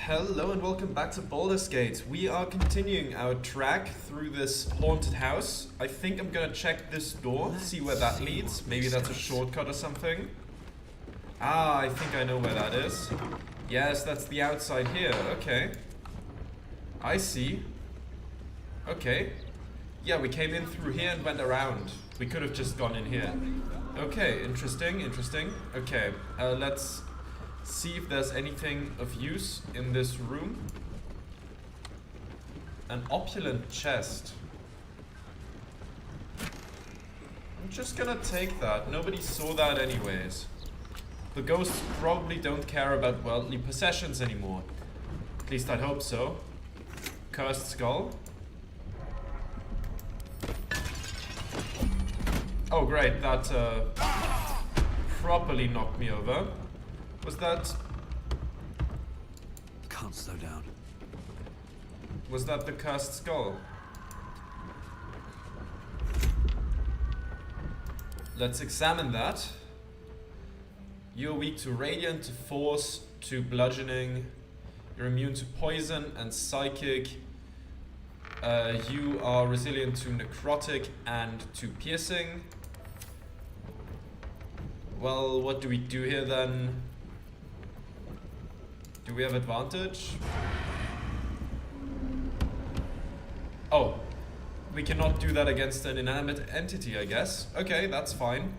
Hello and welcome back to Baldur's Gate. We are continuing our track through this haunted house. I think I'm gonna check this door, see where that leads. Maybe that's a shortcut or something. Ah, I think I know where that is. Yes, that's the outside here. Okay. I see. Okay. Yeah, we came in through here and went around. We could have just gone in here. Okay, interesting. Okay, let's see if there's anything of use in this room. An opulent chest. I'm just gonna take that. Nobody saw that anyways. The ghosts probably don't care about worldly possessions anymore. At least I'd hope so. Cursed skull. Oh great, that properly knocked me over. Was that... Can't slow down. Was that the cursed skull? Let's examine that. You're weak to radiant, to force, to bludgeoning. You're immune to poison and psychic. You are resilient to necrotic and to piercing. Well, what do we do here then? Do we have advantage? Oh, we cannot do that against an inanimate entity, I guess. Okay, that's fine.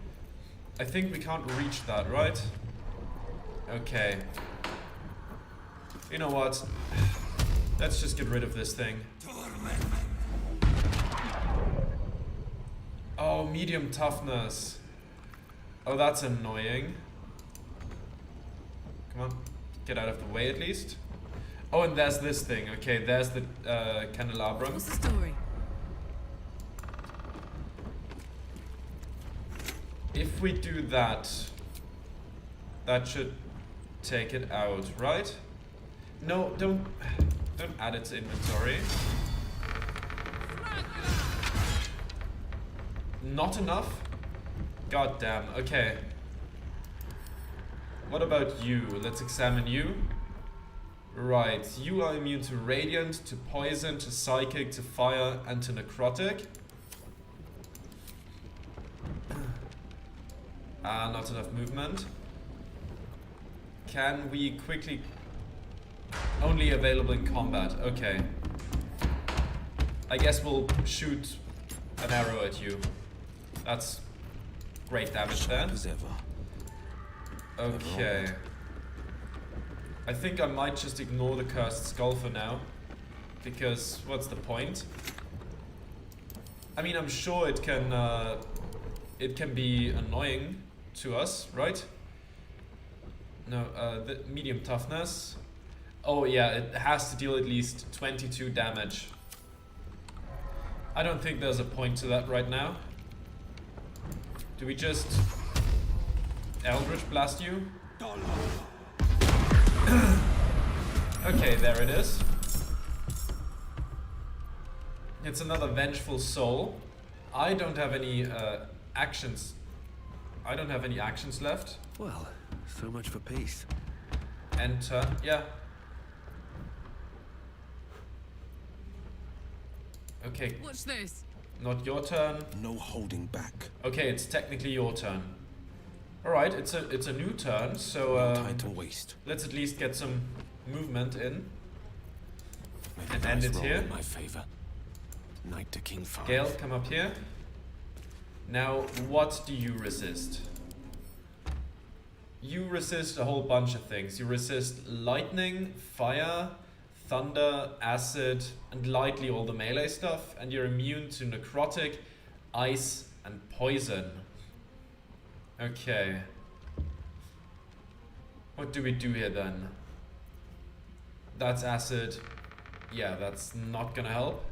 I think we can't reach that, right? Okay. You know what? Let's just get rid of this thing. Oh, medium toughness. Oh, that's annoying. Come on. Get out of the way at least. Oh, and there's this thing. Okay, there's the candelabrum. What's the story? If we do that, that should take it out, right? No, don't add it to inventory. Not enough? God damn. Okay. What about you? Let's examine you. Right, you are immune to radiant, to poison, to psychic, to fire, and to necrotic. Not enough movement. Can we quickly... Only available in combat, okay. I guess we'll shoot an arrow at you. That's great damage there. Okay. I think I might just ignore the cursed skull for now. Because what's the point? I mean, I'm sure it can be annoying to us, right? No, the medium toughness. Oh yeah, it has to deal at least 22 damage. I don't think there's a point to that right now. Do we just Eldritch Blast you? Okay, there it is. It's another vengeful soul. I don't have any actions. I don't have any actions left. Well, so much for peace. Enter. Yeah. Okay. Watch this. Not your turn. No holding back. Okay, it's technically your turn. Alright, it's a new turn, so Time to waste. let's at least get some movement in. May And the end dice it roll here. in my favor. Knight to King 5. Gale, come up here. Now, what do you resist? You resist a whole bunch of things. You resist lightning, fire, thunder, acid, and lightly all the melee stuff, and you're immune to necrotic, ice, and poison. Okay. What do we do here then? That's acid. Yeah, that's not gonna help.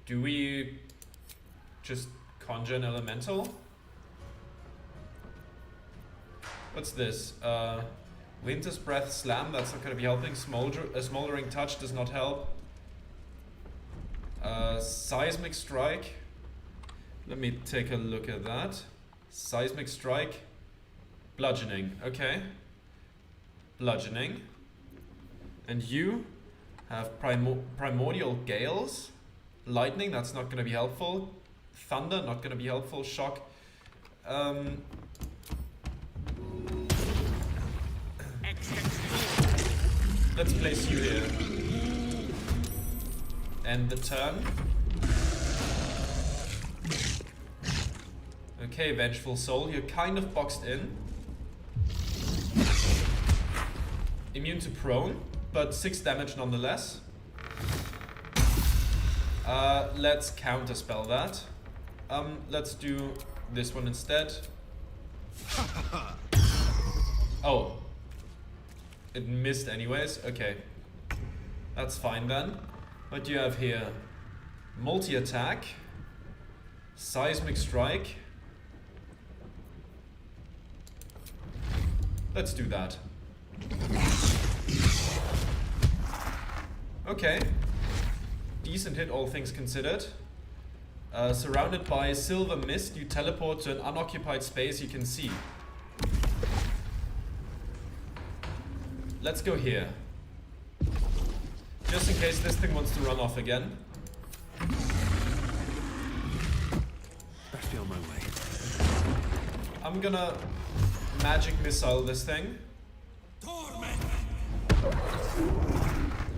Do we just conjure an elemental? What's this? Winter's Breath Slam, that's not gonna be helping. Smoldering Touch does not help. Seismic Strike. Let me take a look at that. Seismic Strike. Bludgeoning, okay. Bludgeoning. And you have primordial gales. Lightning, that's not gonna be helpful. Thunder, not gonna be helpful. Shock. Let's place you here. End the turn. Okay, Vengeful Soul, you're kind of boxed in. Immune to prone, but 6 damage nonetheless. Let's counterspell that. Let's do this one instead. Oh. It missed anyways. Okay. That's fine then. What do you have here? Multi-attack. Seismic Strike. Let's do that. Okay. Decent hit, all things considered. Surrounded by silver mist, you teleport to an unoccupied space you can see. Let's go here. Just in case this thing wants to run off again. Best be on my way. I'm gonna magic missile this thing.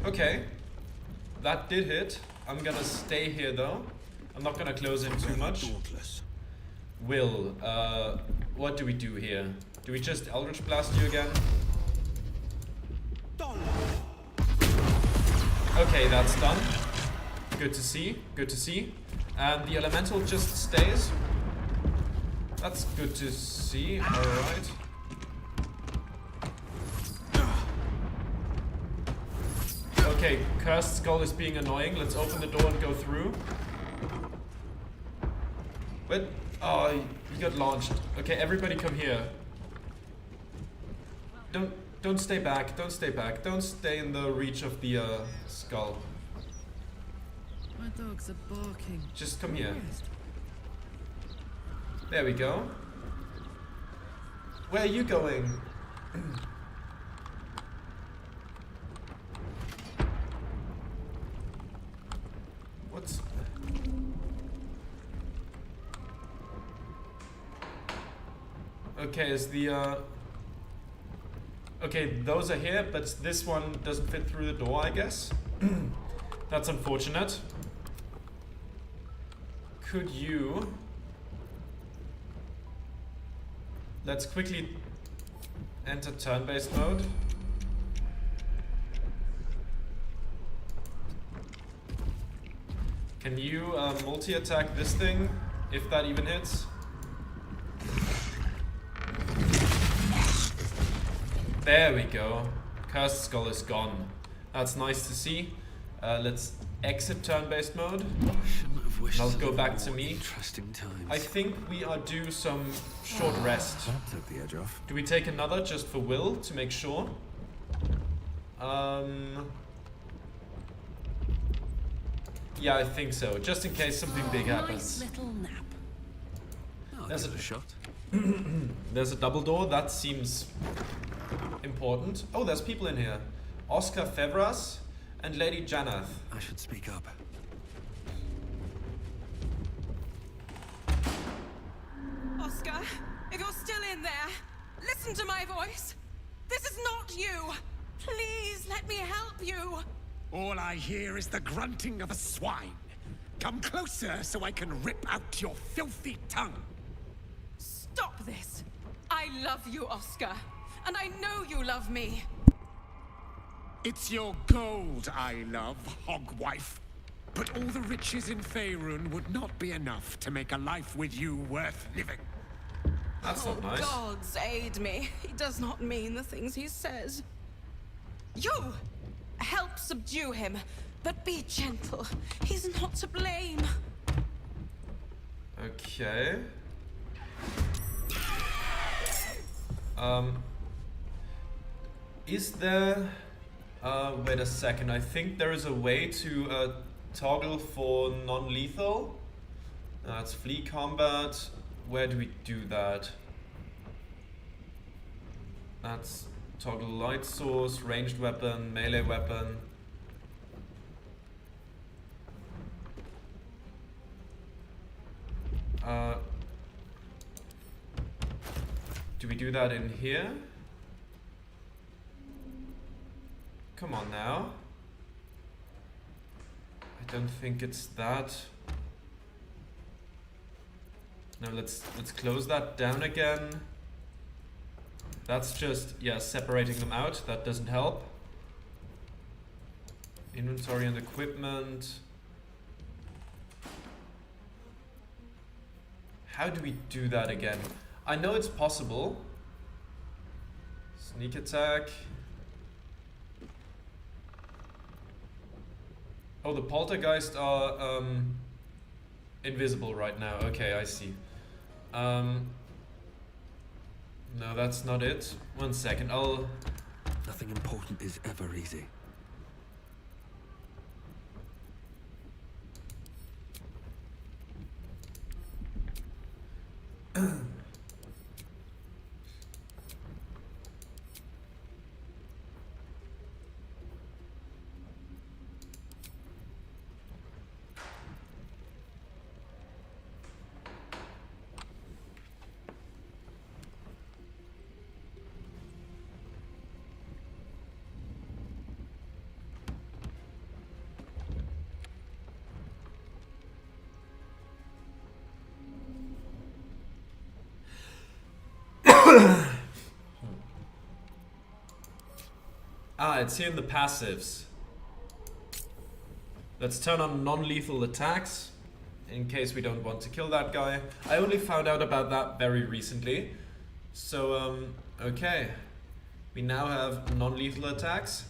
Okay. That did hit. I'm gonna stay here though. I'm not gonna close in too much. Will, what do we do here? Do we just Eldritch Blast you again? Okay, that's done. Good to see, good to see. And the elemental just stays. That's good to see, alright. Okay, Cursed Skull is being annoying. Let's open the door and go through. But, oh, he got launched. Okay, everybody come here. Don't stay back, don't stay back. Don't stay in the reach of the skull. My dogs are barking. Just come here. There we go. Where are you going? What's... Okay, is the okay, those are here, but this one doesn't fit through the door, I guess. That's unfortunate. Could you... Let's quickly enter turn-based mode. Can you multi-attack this thing, if that even hits? There we go. Cursed Skull is gone. That's nice to see. Let's exit turn-based mode. I'll go back to me. Interesting times. I think we are due some short rest. That took the edge off. Do we take another just for Will to make sure? Yeah, I think so. Just in case something big happens. Nice little nap. Oh, There's give it a shot. There's a double door. That seems important. Oh, there's people in here. Oskar, Fervas, and Lady Janath. I should speak up. Oskar, if you're still in there, listen to my voice. This is not you. Please let me help you. All I hear is the grunting of a swine. Come closer so I can rip out your filthy tongue. Stop this. I love you, Oskar. And I know you love me. It's your gold I love, hogwife. But all the riches in Faerun would not be enough to make a life with you worth living. That's Oh, not nice. gods aid me. He does not mean the things he says. You! Help subdue him, but be gentle. He's not to blame. Okay. Is there... wait a second. I think there is a way to toggle for non-lethal. It's flee combat. Where do we do that? That's toggle light source, ranged weapon, melee weapon. Do we do that in here? Come on now. I don't think it's that. No, let's close that down again. That's just, yeah, separating them out. That doesn't help. Inventory and equipment. How do we do that again? I know it's possible. Sneak attack. Oh, the poltergeist are invisible right now. Okay, I see. No, that's not it. 1 second, Nothing important is ever easy. It's here in the passives. Let's turn on non-lethal attacks in case we don't want to kill that guy. I only found out about that very recently. So, okay. We now have non-lethal attacks.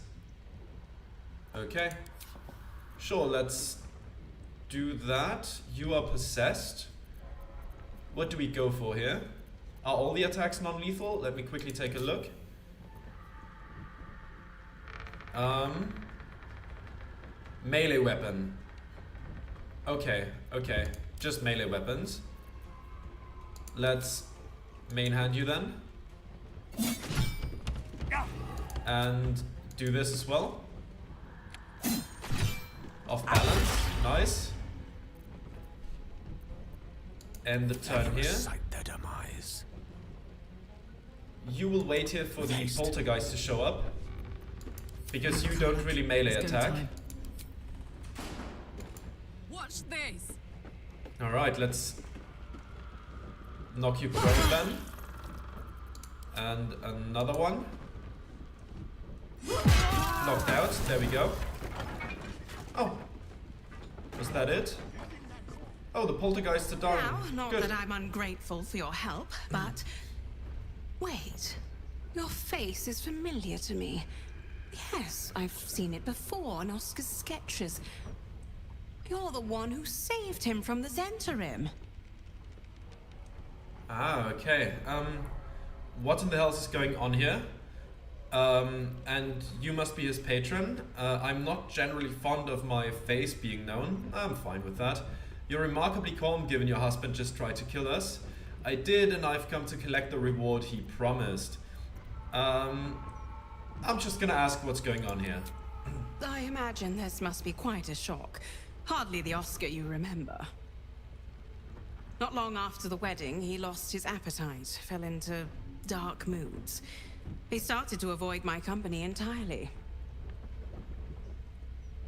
Okay. Sure, let's do that. You are possessed. What do we go for here? Are all the attacks non-lethal? Let me quickly take a look. Melee weapon. Okay, okay. Just melee weapons. Let's main hand you then. And do this as well. Off balance. Nice. End the turn here. Sight their demise. You will wait here for the poltergeist to show up. Because you don't really melee attack. Watch this. Alright, let's knock you prone then. And another one. Knocked out, there we go. Oh, was that it? Oh, the poltergeists are down. Now, not Good. that I'm ungrateful for your help, but... Wait. Your face is familiar to me. Yes, I've seen it before on Oskar's sketches. You're the one who saved him from the Zentarim. Ah, okay. What in the hell is going on here? And you must be his patron. I'm not generally fond of my face being known. I'm fine with that. You're remarkably calm given your husband just tried to kill us. I did, and I've come to collect the reward he promised. I'm just gonna ask what's going on here. I imagine this must be quite a shock. Hardly the Oskar you remember. Not long after the wedding, he lost his appetite, fell into dark moods. He started to avoid my company entirely.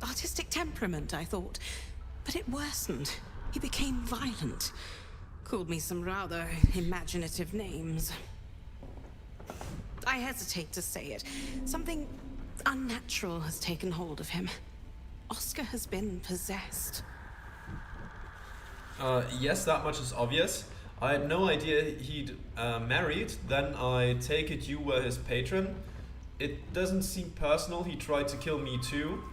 Artistic temperament, I thought. But it worsened. He became violent. Called me some rather imaginative names. I hesitate to say it. Something unnatural has taken hold of him. Oskar has been possessed. Yes, that much is obvious. I had no idea he'd married. Then I take it you were his patron. It doesn't seem personal. He tried to kill me too.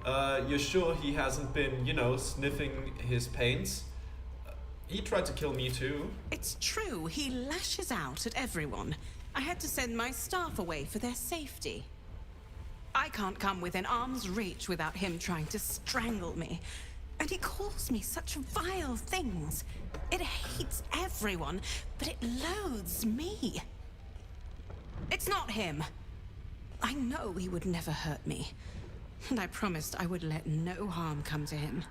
You're sure he hasn't been, you know, sniffing his paints? He tried to kill me too. It's true. He lashes out at everyone. I had to send my staff away for their safety. I can't come within arm's reach without him trying to strangle me. And he calls me such vile things. It hates everyone, but it loathes me. It's not him. I know he would never hurt me. And I promised I would let no harm come to him.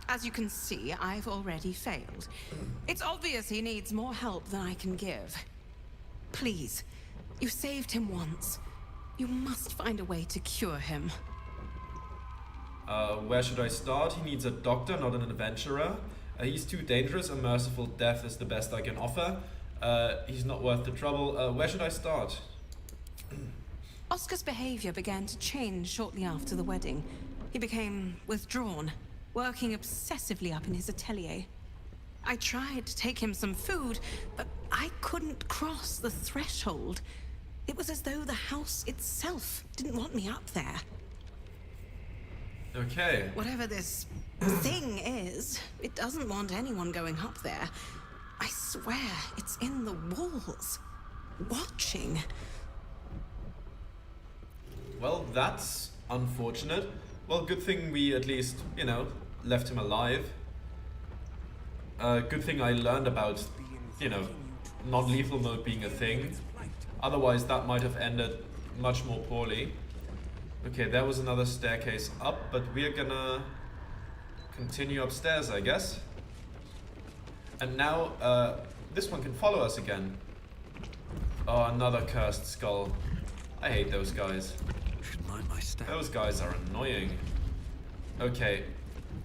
As you can see, I've already failed. It's obvious he needs more help than I can give. Please, you saved him once. You must find a way to cure him. Where should I start? He needs a doctor, not an adventurer. He's too dangerous. A merciful death is the best I can offer. He's not worth the trouble. Where should I start? Oskar's behavior began to change shortly after the wedding. He became withdrawn, working obsessively up in his atelier. I tried to take him some food, but I couldn't cross the threshold. It was as though the house itself didn't want me up there. Okay. Whatever this thing is, it doesn't want anyone going up there. I swear, it's in the walls, watching. Well, that's unfortunate. Well, good thing we at least, you know, left him alive. Good thing I learned about, you know, non-lethal mode being a thing. Otherwise, that might have ended much more poorly. Okay, there was another staircase up, but we're gonna continue upstairs, I guess. And now, this one can follow us again. Oh, another cursed skull. I hate those guys. Should mind my step. Those guys are annoying. Okay,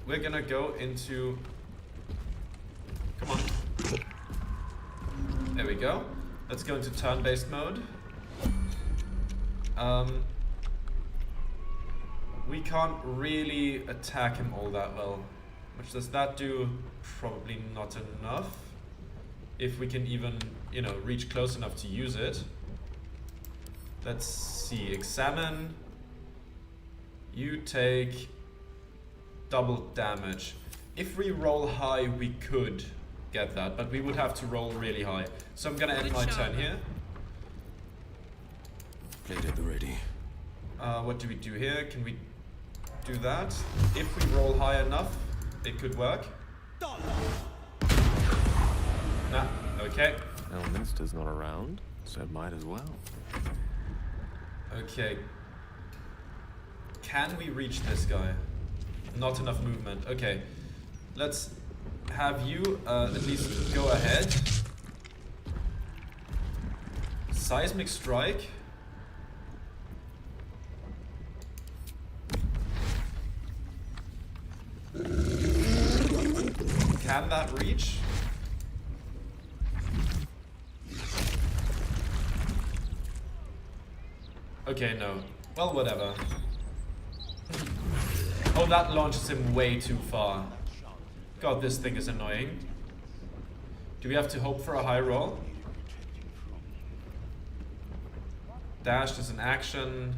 we're gonna go into... Come on. There we go. Let's go into turn-based mode. We can't really attack him all that well. Which does that do? Probably not enough. If we can even, you know, reach close enough to use it. Let's see. Examine. You take double damage. If we roll high, we could get that, but we would have to roll really high. So I'm gonna end my turn here. Blade at the ready. What do we do here? Can we do that? If we roll high enough, it could work. Nah, okay. Elminster's not around, so it might as well. Okay. Can we reach this guy? Not enough movement. Okay. Let's have you at least go ahead. Seismic strike. Can that reach? Okay, no. Well, whatever. Oh, that launches him way too far. God, this thing is annoying. Do we have to hope for a high roll? Dash is an action.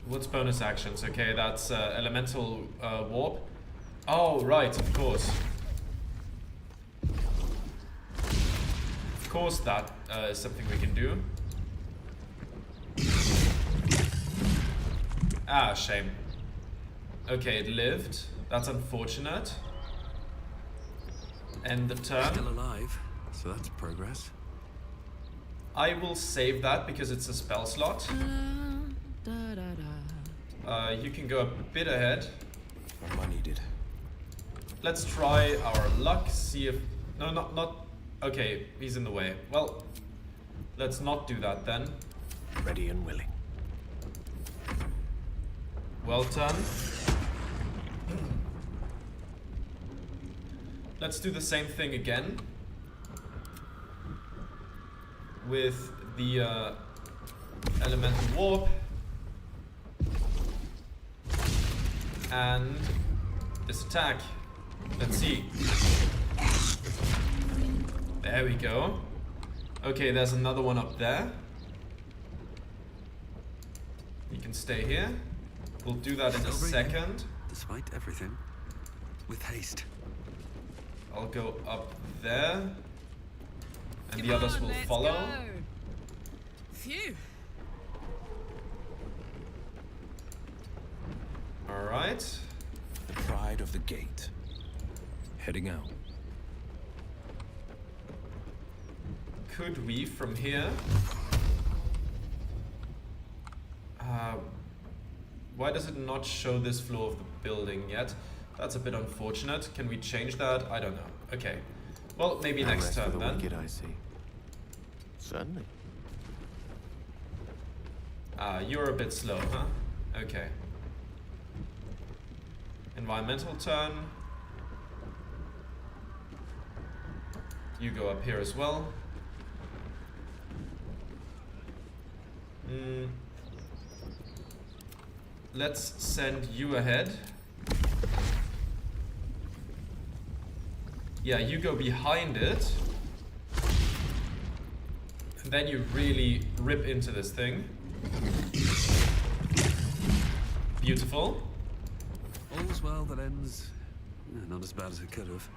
What's bonus actions? Okay, that's elemental warp. Oh, right, of course. Of course that is something we can do. Ah, shame. Okay, it lived. That's unfortunate. End the turn. Still alive, so that's progress. I will save that because it's a spell slot. You can go a bit ahead. What am I needed? Let's try our luck, see if... No, not... Okay, he's in the way. Well, let's not do that then. Ready and willing. Well done. Let's do the same thing again. With the elemental warp. And this attack. Let's see. There we go. Okay, there's another one up there. You can stay here. We'll do that in a second. Despite everything, with haste. I'll go up there. And Come the others on, will let's follow. go. Phew. Alright. The pride of the gate. Heading out. could we, from here... why does it not show this floor of the building yet? That's a bit unfortunate. Can we change that? I don't know. Okay. Well, maybe next turn then. Wicked, I see. Certainly. You're a bit slow, huh? Okay. Environmental turn. You go up here as well. Let's send you ahead. Yeah, you go behind it. And then you really rip into this thing. Beautiful. All's well that ends not as bad as it could have.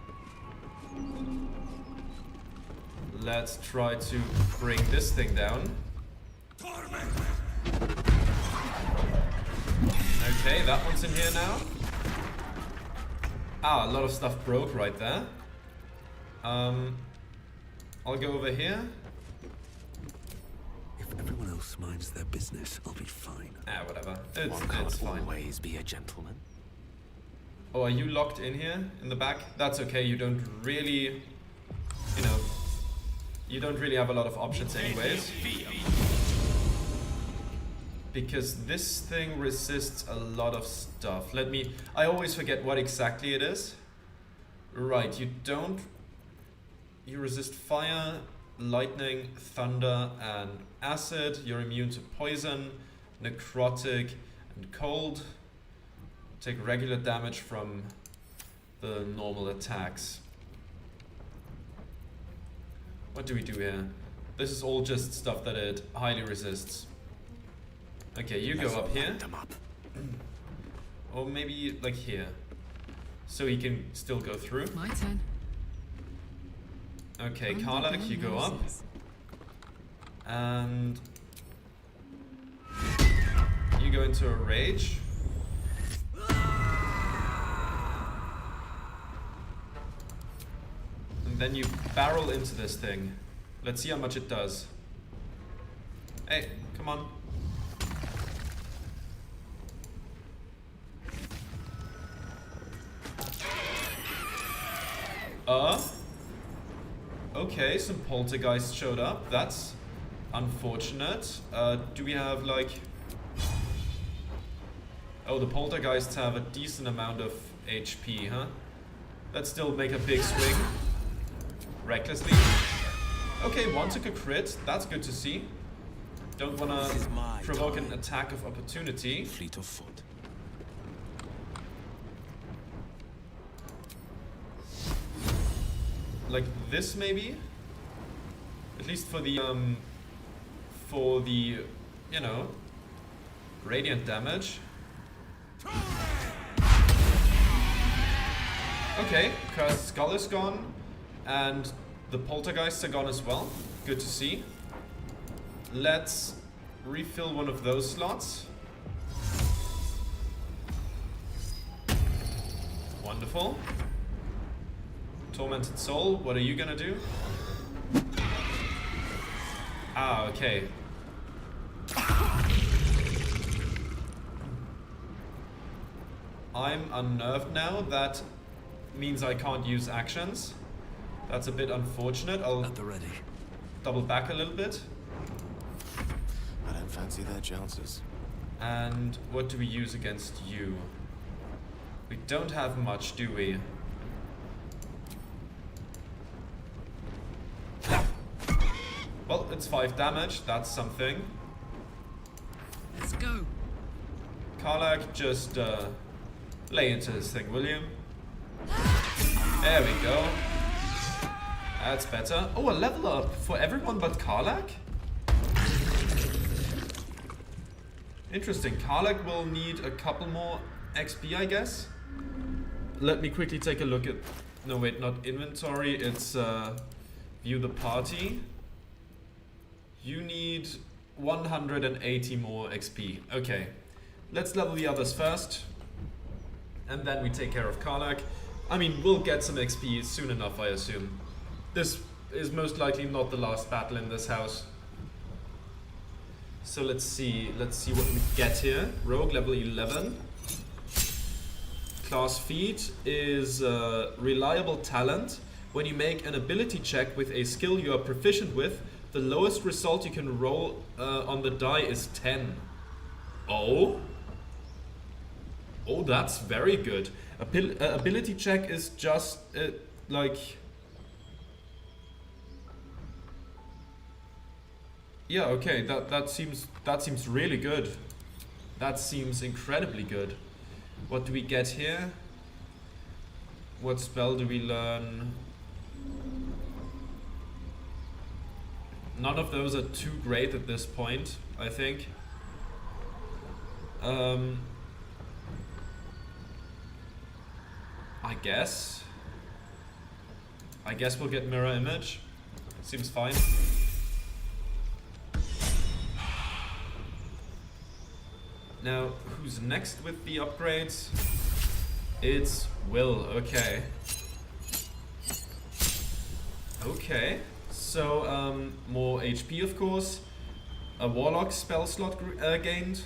Let's try to bring this thing down. Okay, that one's in here now. A lot of stuff broke right there. I'll go over here. If everyone else minds their business, I'll be fine. Whatever. One can't It's fine. always be a gentleman. Oh, are you locked in here in the back? That's okay. You don't really, you know, you don't really have a lot of options anyways. Because this thing resists a lot of stuff. I always forget what exactly it is. Right, you resist fire, lightning, thunder, and acid. You're immune to poison, necrotic, and cold. Take regular damage from the normal attacks. What do we do here? This is all just stuff that it highly resists. Okay, you go up here. Or maybe like here. So he can still go through. My turn. Okay, Karlak, you go up. And you go into a rage. And then you barrel into this thing. Let's see how much it does. Hey, come on. Okay, some poltergeists showed up. That's unfortunate. Do we have like... Oh, the poltergeists have a decent amount of HP, huh? Let's still make a big swing. Recklessly. Okay, one took a crit. That's good to see. Don't wanna provoke an attack of opportunity. Fleet of foot. Like this maybe? At least for the, you know, radiant damage. Okay, Cursed Skull is gone, and the poltergeists are gone as well. Good to see. Let's refill one of those slots. Wonderful. Tormented Soul, what are you gonna do? Okay. I'm unnerved now. That means I can't use actions. That's a bit unfortunate. I'll At the ready. double back a little bit. I don't fancy their chances. And what do we use against you? We don't have much, do we? Well, it's 5 damage. That's something. Let's go. Karlak, just lay into this thing, will you? There we go. That's better. Oh, a level up for everyone but Karlak? Interesting. Karlak will need a couple more XP, I guess. Let me quickly take a look at... No, wait, not inventory. It's view the party. You need 180 more XP. Okay. Let's level the others first. And then we take care of Karlak. I mean, we'll get some XP soon enough, I assume. This is most likely not the last battle in this house. So let's see what we get here. Rogue level 11. Class feat is reliable talent. When you make an ability check with a skill you are proficient with, the lowest result you can roll on the die is 10. Oh? Oh, that's very good. Ability check is just like... Yeah, okay, that seems really good. That seems incredibly good. What do we get here? What spell do we learn? None of those are too great at this point, I think. I guess we'll get mirror image. Seems fine. Now, who's next with the upgrades? It's Will, okay. Okay, so more HP of course. A Warlock spell slot gained.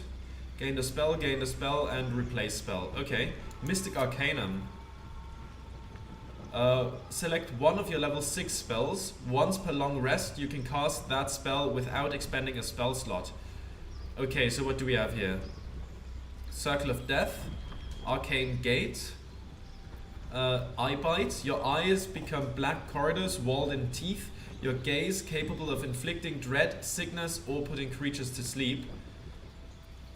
Gained a spell, and replace spell. Okay, Mystic Arcanum. Select one of your level 6 spells. Once per long rest, you can cast that spell without expending a spell slot. Okay, so what do we have here? Circle of Death, Arcane Gate, Eye Bite. Your eyes become black corridors walled in teeth. Your gaze capable of inflicting dread, sickness, or putting creatures to sleep.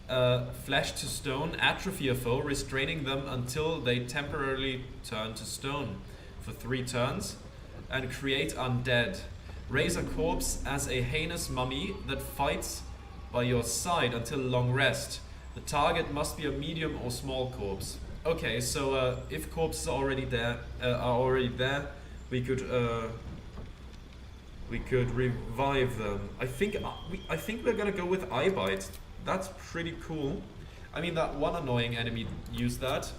Flesh to Stone, atrophy a foe, restraining them until they temporarily turn to stone for 3 turns. And Create Undead. Raise a corpse as a heinous mummy that fights by your side until long rest. The target must be a medium or small corpse. Okay, so if corpses are already there, we could revive them. I think we're gonna go with Eye Bite. That's pretty cool. I mean, that one annoying enemy used that,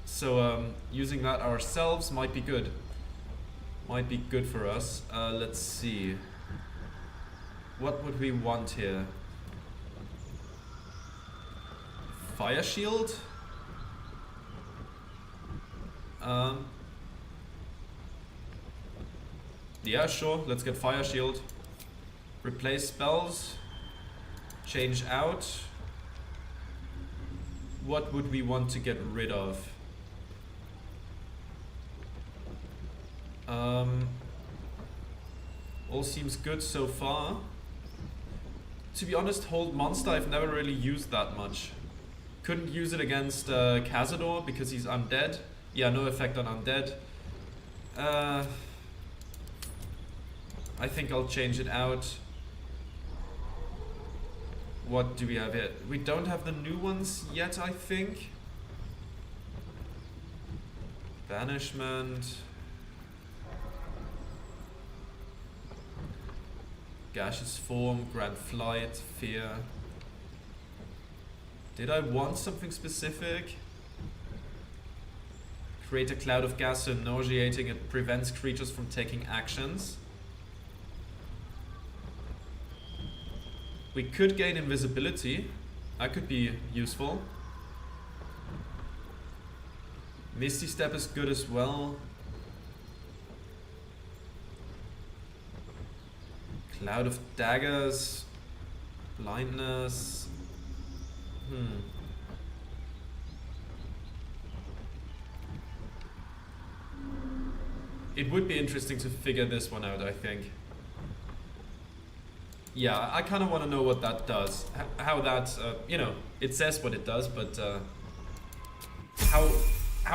so using that ourselves might be good. Might be good for us. Let's see. What would we want here? Fire Shield? Yeah, sure, let's get Fire Shield. Replace spells. Change out. What would we want to get rid of? All seems good so far. To be honest, Hold Monster I've never really used that much. Couldn't use it against Cazador because he's undead. Yeah, no effect on undead. I think I'll change it out. What do we have here? We don't have the new ones yet, I think. Banishment. Gaseous Form, Grand Flight, Fear. Did I want something specific? Create a cloud of gas so nauseating it prevents creatures from taking actions. We could gain invisibility. That could be useful. Misty Step is good as well. Cloud of Daggers. Blindness. It would be interesting to figure this one out, I think. Yeah, I kind of want to know what that does. How that, you know, it says what it does, but how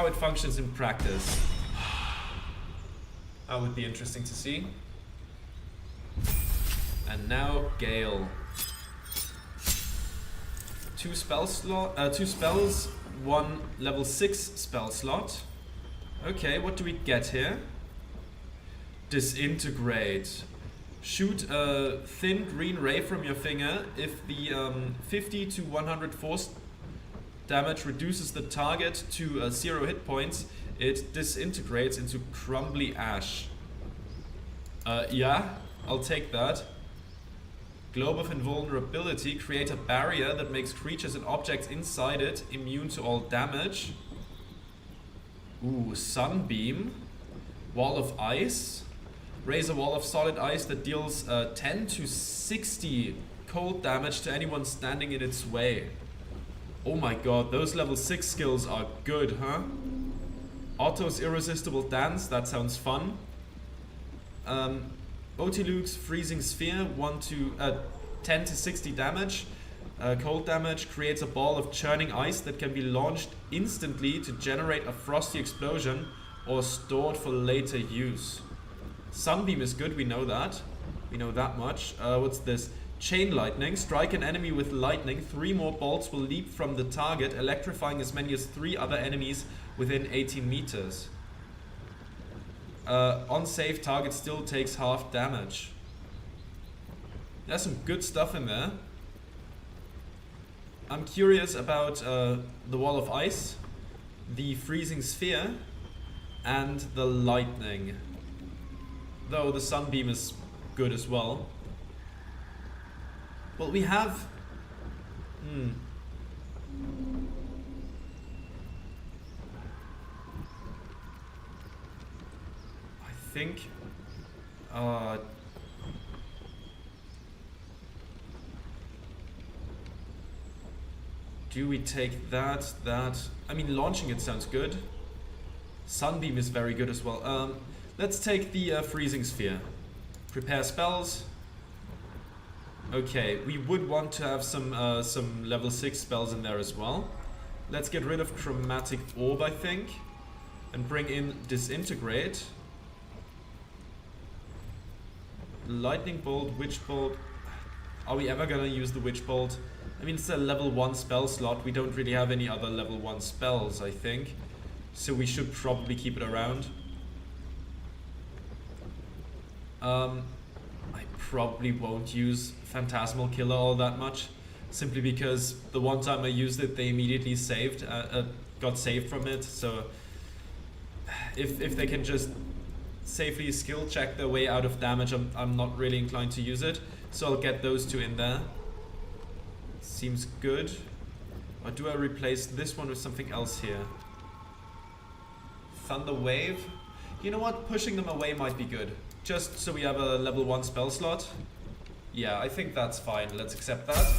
it functions in practice. That would be interesting to see. And now Gale. 2 spells, 1 level 6 spell slot. Okay, what do we get here? Disintegrate. Shoot a thin green ray from your finger. If the 50 to 100 force damage reduces the target to 0 hit points, it disintegrates into crumbly ash. Yeah, I'll take that. Globe of Invulnerability. Create a barrier that makes creatures and objects inside it immune to all damage. Ooh, Sunbeam. Wall of Ice. Raise a wall of solid ice that deals 10 to 60 cold damage to anyone standing in its way. Oh my god, those level 6 skills are good, huh? Otto's Irresistible Dance, that sounds fun. Otiluke's Freezing Sphere, 10 to 60 damage. Cold damage creates a ball of churning ice that can be launched instantly to generate a frosty explosion or stored for later use. Sunbeam is good, we know that. We know that much. What's this? Chain Lightning. Strike an enemy with lightning. 3 more bolts will leap from the target, electrifying as many as 3 other enemies within 18 meters. On save, target still takes half damage. There's some good stuff in there. I'm curious about the Wall of Ice, the Freezing Sphere, and the Lightning. Though the Sunbeam is good as well. Well, we have... I think... do we take that? I mean, launching it sounds good. Sunbeam is very good as well. Let's take the Freezing Sphere. Prepare spells. Okay, we would want to have some level 6 spells in there as well. Let's get rid of Chromatic Orb, I think. And bring in Disintegrate. Lightning Bolt, Witch Bolt. Are we ever gonna use the Witch Bolt? I mean, it's a level 1 spell slot. We don't really have any other level 1 spells, I think. So we should probably keep it around. I probably won't use Phantasmal Killer all that much. Simply because the one time I used it, they immediately got saved from it. So if they can just safely skill check their way out of damage, I'm not really inclined to use it. So I'll get those 2 in there. Seems good. Or do I replace this one with something else here? Thunder Wave? You know what? Pushing them away might be good. Just so we have a level 1 spell slot. Yeah, I think that's fine. Let's accept that.